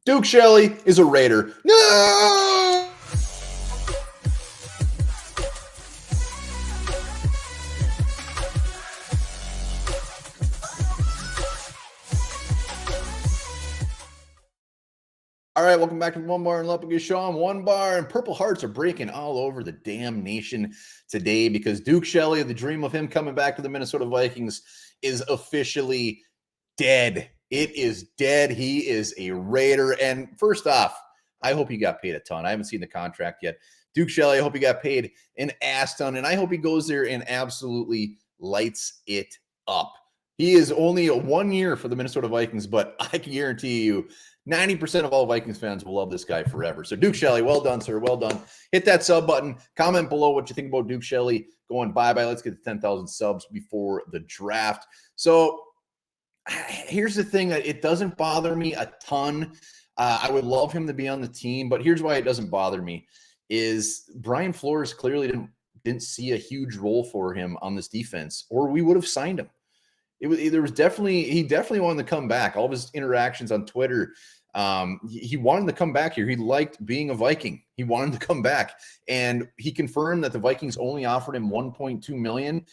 Duke Shelley is a Raider. No! All right, welcome back to the Onebar and Lupagus show. I'm Onebar, and Purple Hearts are breaking all over the damn nation today because Duke Shelley, the dream of him coming back to the Minnesota Vikings, is officially dead. It is dead. He is a Raider. And first off, I hope he got paid a ton. I haven't seen the contract yet. Duke Shelley, I hope he got paid an ass ton, and I hope he goes there and absolutely lights it up. He is only a 1 year for the Minnesota Vikings, but I can guarantee you 90% of all Vikings fans will love this guy forever. So Duke Shelley, well done, sir. Well done. Hit that sub button. Comment below what you think about Duke Shelley going bye-bye. Let's get to 10,000 subs before the draft. So here's the thing. That it doesn't bother me a ton. I would love him to be on the team, but here's why it doesn't bother me is Brian Flores clearly didn't see a huge role for him on this defense, or we would have signed him. He definitely wanted to come back. All of his interactions on Twitter, he wanted to come back here. He liked being a Viking. He wanted to come back, and he confirmed that the Vikings only offered him $1.2 million.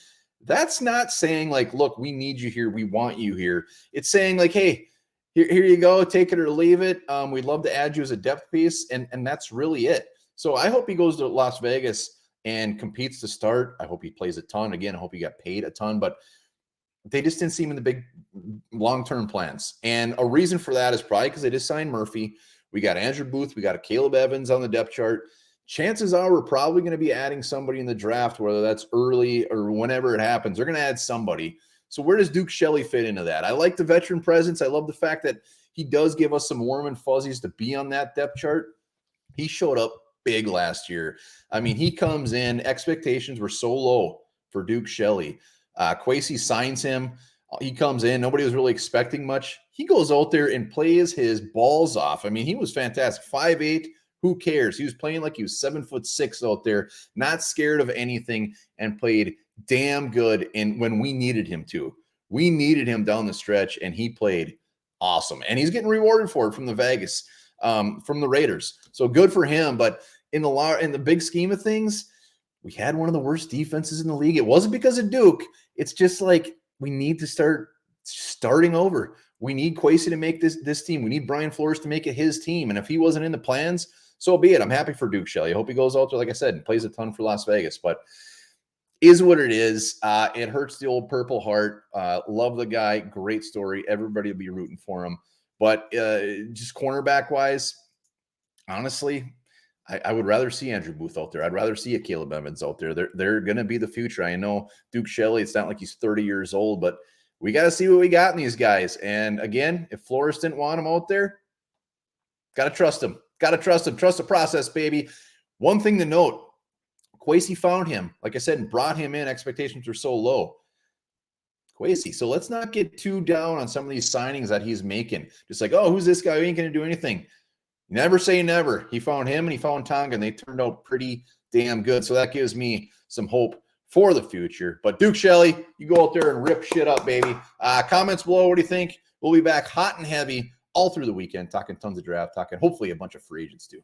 That's not saying like, look, we need you here, we want you here. It's saying like, hey, here you go, take it or leave it. We'd love to add you as a depth piece, and that's really it. So I hope he goes to Las Vegas and competes to start. I hope he plays a ton. Again, I hope he got paid a ton, but they just didn't see him in the big long-term plans. And a reason for that is probably because they just signed Murphy. We got Andrew Booth. We got a Caleb Evans on the depth chart. Chances are we're probably going to be adding somebody in the draft, whether that's early or whenever it happens. They're going to add somebody. So where does Duke Shelley fit into that? I like the veteran presence. I love the fact that he does give us some warm and fuzzies to be on that depth chart. He showed up big last year. I mean, he comes in. Expectations were so low for Duke Shelley. Kwesi signs him. He comes in. Nobody was really expecting much. He goes out there and plays his balls off. I mean, he was fantastic. 5'8". Who cares? He was playing like he was 7'6" out there, not scared of anything, and played damn good. And when we needed him to, we needed him down the stretch, and he played awesome. And he's getting rewarded for it from the from the Raiders. So good for him. But in the big scheme of things, we had one of the worst defenses in the league. It wasn't because of Duke. It's just like we need to start starting over. We need Kwesi to make this team. We need Brian Flores to make it his team. And if he wasn't in the plans, so be it. I'm happy for Duke Shelley. I hope he goes out there, like I said, and plays a ton for Las Vegas. But is what it is. It hurts the old Purple Heart. Love the guy. Great story. Everybody will be rooting for him. But just cornerback-wise, honestly, I would rather see Andrew Booth out there. I'd rather see a Caleb Evans out there. They're going to be the future. I know Duke Shelley, it's not like he's 30 years old, but we got to see what we got in these guys. And again, if Flores didn't want him out there, got to trust him. Got to trust him. Trust the process, baby. One thing to note, Kwesi found him, like I said, and brought him in. Expectations were so low. Kwesi. So let's not get too down on some of these signings that he's making. Just like, oh, who's this guy? He ain't going to do anything. Never say never. He found him and he found Tonga, and they turned out pretty damn good. So that gives me some hope for the future. But Duke Shelley, you go out there and rip shit up, baby. Comments below. What do you think? We'll be back hot and heavy all through the weekend, talking tons of draft, talking hopefully a bunch of free agents too.